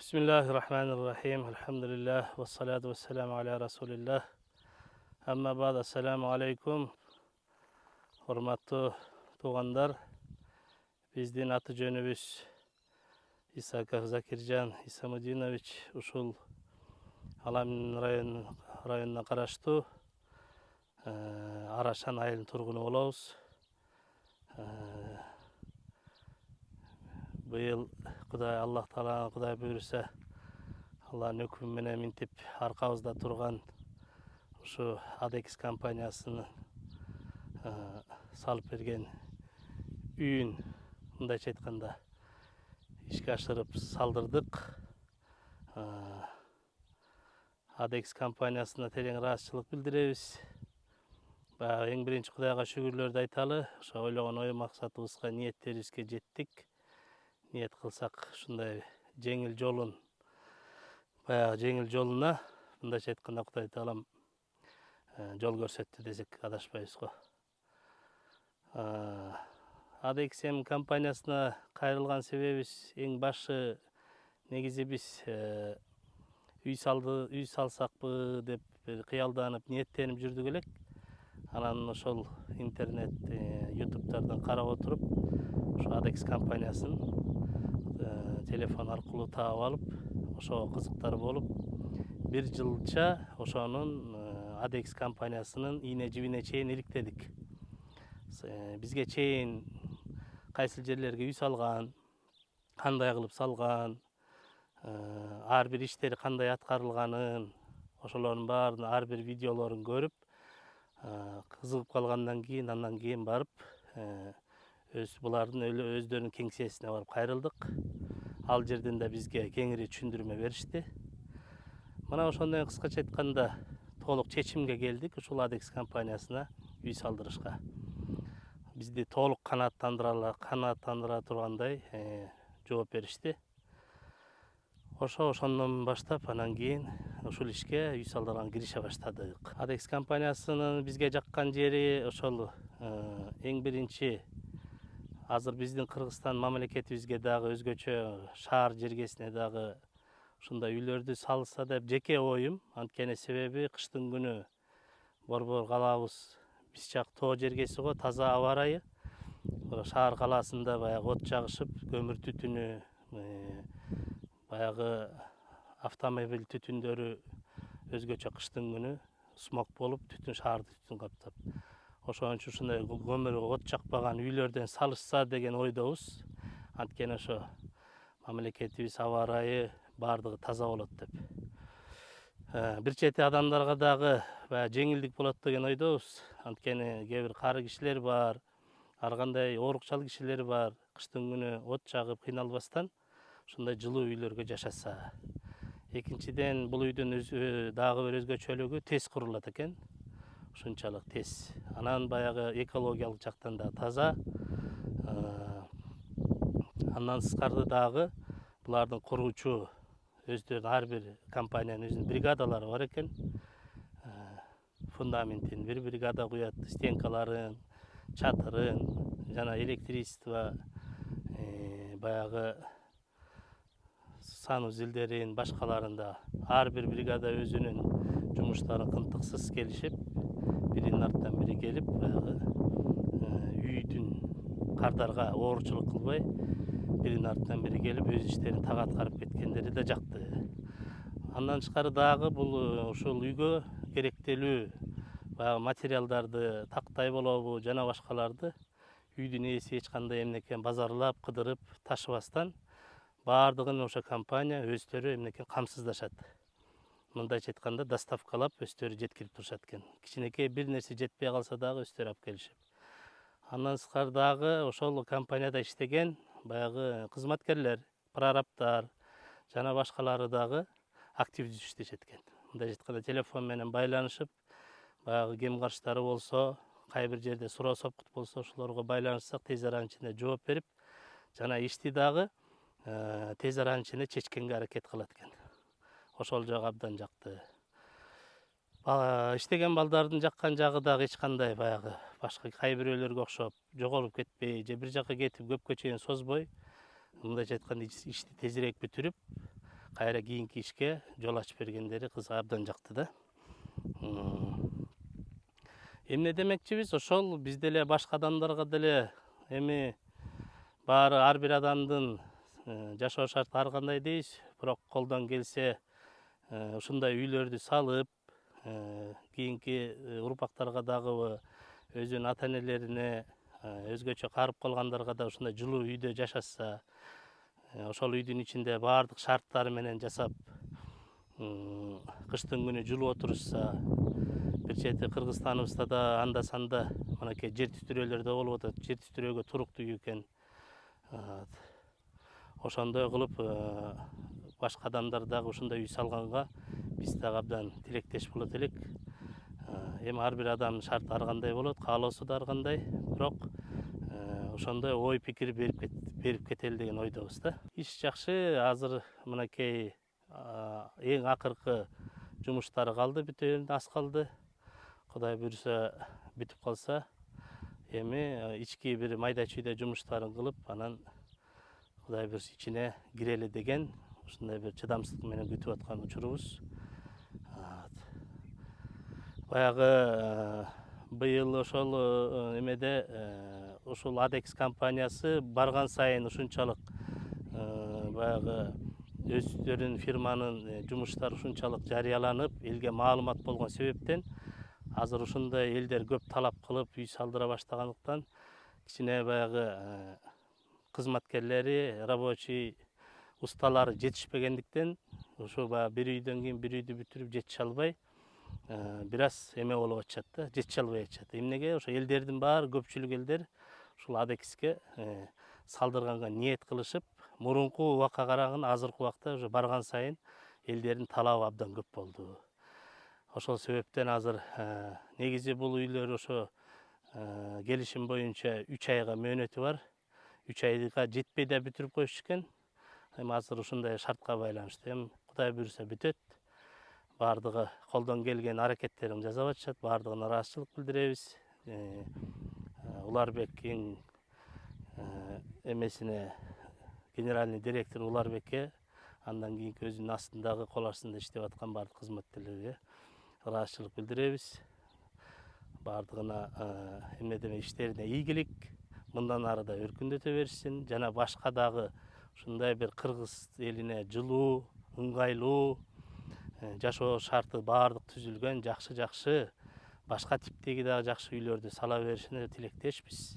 Bismillahirrahmanirrahim. Elhamdülillah ve salatu ve selamu ala Resulillah. Amma ba'd, assalamu alaikum. Hormatlı tuğanlar, bizdin atı jönübüz Isakov Zakirjan Isamudinovich ушул Аламин районуна караштуу Арашан айылынын тургуну болобуз. Быйыл Кудай Аллах Таалага Кудай буйруса Алланын өкүмү менен минтип аркабызда турган ушу ADEX компаниясынын салып берген үйүн мындайча айтканда ишке ашырып салдырдык. ADEX компаниясына терең ыраазычылык билдиребиз. Баягы эң биринчи Кудайга шүгүрлөрдү айталы. Ошо ойлогон ой максатыбызга, ниеттерибизге жеттик. Ниет кылсак ушундай жеңил жолун, баягы жеңил жолуна мындайча айтканда Кудай Таалам жол көрсөттү десек адашпайбыз го. ADEX компаниясына кайрылган себебибиз эң башы негизи биз үй салсакпы деп кыялданып, ниеттенип жүрдүк элек. Анан ошол интернет, ютубтардан карап отуруп, ошо ADEX компаниясын телефон аркылуу таап алып, ошого кызыктар болуп, бир жылча ошонун ADEX компаниясынын ийне жибине чейин иликтедик. Бизге чейин кайсыл жерлерге үй салган, кандай кылып салган, ар бир иштери кандай аткарылганын, ошолордун баарын ар бир видеолорун көрүп, кызыгып калгандан кийин, андан кийин барып булардын өздөрүнүн кеңсесине барып кайрылдык. Ал жерден да бизге кеңири түшүндүрмө беришти. Мына ошондон кыскача айтканда толук чечимге келдик ушул ADEX компаниясына үй салдырышка. Бизди толук канааттандыра тургандай жооп беришти. Ошондон баштап анан кийин ушул ишке үй салдырганга кирише баштадык. ADEX компаниясынын бизге жаккан жери ошол эң биринчи азыр биздин Кыргызстан мамлекетибизге дагы өзгөчө шаар жергесине дагы ушундай үйлөрдү салса деп жеке оюм. Анткени себеби кыштын күнү борбор калабыз, биз жак тоо жергеси го, таза аба ырайы. Шаар калаасында баягы от жагышып, көмүр түтүнү, баягы автомобиль түтүндөрү өзгөчө кыштын күнү смог болуп, шаарды түтүн каптап. Ошон үчүн ушундай көмүр от жакпаган үйлөрдөн салышса деген ойдобуз. Анткени ошо мамлекетибиз аба ырайы баардыгы таза болот деп. Бир чети адамдарга дагы жеңилдик болот деген ойдобуз. Анткени кээ бир кары кишилер бар, ар кандай оорукчал кишилер бар. Кыштын күнү от жагып кыйналбастан ушундай жылуу үйлөргө жашаса. Экинчиден, бул үйдүн дагы бир өзгөчөлүгү тез курулат экен. Ушунчалык тез. Анан баягы экологиялык жактан да таза. Андан сырткары дагы булардын куруучу өздөрүнүн ар бир компаниянын өзүнүн бригадалары бар экен. Фундаментин бир бригада куят, стенкаларын, чатырын, жана электричество, баягы санузелдерин, башкаларында ар бир бригада өзүнүн жумуштарын кынтыксыз келишип, биринин артынан бири келип, баягы үйдүн кардарга ооручулук кылбай, биринин артынан бири келип өз иштерин так аткарып кеткендери да жакты. Андан тышкары дагы бул ушул үйгө керектелүү баягы материалдарды, тактай болобу, жана башкаларды үйдүн ээси эч кандай эмнеке базарлап, кыдырып ташыбастан баардыгын ошо компания өздөрү эмнеке камсыздашат. Мындайча айтканда доставкалап өздөрү жеткирип турушат экен. Кичинекей бир нерсе жетпей калса дагы өздөрү алып келишип. Андан сырткары дагы ошол компанияда иштеген баягы кызматкерлер, прорабтар жана башкалары дагы активдүү иштешет экен. Мындайча айтканда телефон менен байланышып, баягы кем карчтары болсо, кай бир жерде суроо сопкут болсо, ошолорго байланышсак тез аранын ичинде жооп берип, жана ишти дагы тез аранын ичинде чечкенге аракет кылат экен. Ошол жагы абдан жакты. Иштеген балдардын жаккан жагы дагы эч кандай баягы башка кай бирөөлөргө окшоп жогоруп кетпей, же бир жака кетип көпкө чейин созбой, мындайча айтканда ишти тезирээк бүтүрүп, кайра кийинки ишке жол ачып бергендери кызга абдан жакты да. Эмне демекчибиз, ошол биз деле башка адамдарга деле эми баары ар бир адамдын жашоо шарты ар кандай дейбиз, бирок колдон келсе ушундай үйлөрдү салып, кийинки урпактарга дагы өзүнүн ата энелерине өзгөчө карып калгандарга да ушундай жылуу үйдө жашаса, ошол үйдүн ичинде баардык шарттары менен жасап, кыштын күнү жылуу отурушса, бир чети Кыргызстаныбызда да анда санда мынакей жер титирөөлөр да болуп атат. Жер титирөөгө туруктуу үй экен. Ошондой кылып башка адамдар дагы ушундай үй салганга биз дагы абдан тилектеш болот элек. Эми ар бир адамдын шарты ар кандай болот, каалоосу да ар кандай, бирок ошондой ой пикир берип кетели деген ойдобуз да. Иш жакшы, азыр мынакей эң акыркы жумуштары калды, бүтөөнүн аз калды. Кудай буйруса бүтүп калса, эми ички бир майда чүйдө жумуштарын кылып, анан Кудай буйруса ичине кирели деген ушундай бир чыдамсыздык менен күтүп аткан учурубуз. Баягы быйыл ошол эмеде ушул Адекс компаниясы барган сайын ушунчалык баягы өздөрүнүн фирманын жумуштары ушунчалык жарыяланып, элге маалымат болгон себептен азыр ушундай элдер көп талап кылып үй салдыра баштагандыктан кичине баягы кызматкерлери, рабочий усталары жетишпегендиктен ушу баягы бир үйдөн кийин бир үйдү бүтүрүп жетише албай бир аз эме болуп атышат да, жетише албай атышат. Эмнеге? Ошо элдердин баары, көпчүлүк элдер ушул Адекске салдырганга ниет кылышып, мурунку убакка караганда азыркы убакта уже барган сайын элдердин талабы абдан көп болду. Ошол себептен азыр негизи бул үйлөр ошо келишим боюнча 3 айга мөөнөтү бар. 3 айга жетпей да бүтүрүп коюшчу экен. Эми азыр ушундай шартка байланыштуу. Эми Кудай буйруса бүтөт. Баардыгы колдон келген аракеттерин жасап атышат. Баардыгына ыраазычылык билдиребиз. Уларбектин эмесине генеральный директор Уларбекке, андан кийинки өзүнүн астындагы кол астында иштеп аткан баардык кызматкерлерге ыраазычылык билдиребиз. Баардыгына эмне деме иштерине ийгилик, мындан ары да өркүндөтө беришсин, жана башка дагы ушундай бир кыргыз элине жылуу, ыңгайлуу жашоо шарты баардык түзүлгөн жакшы башка типтеги дагы жакшы үйлөрдү сала беришине тилектешпиз.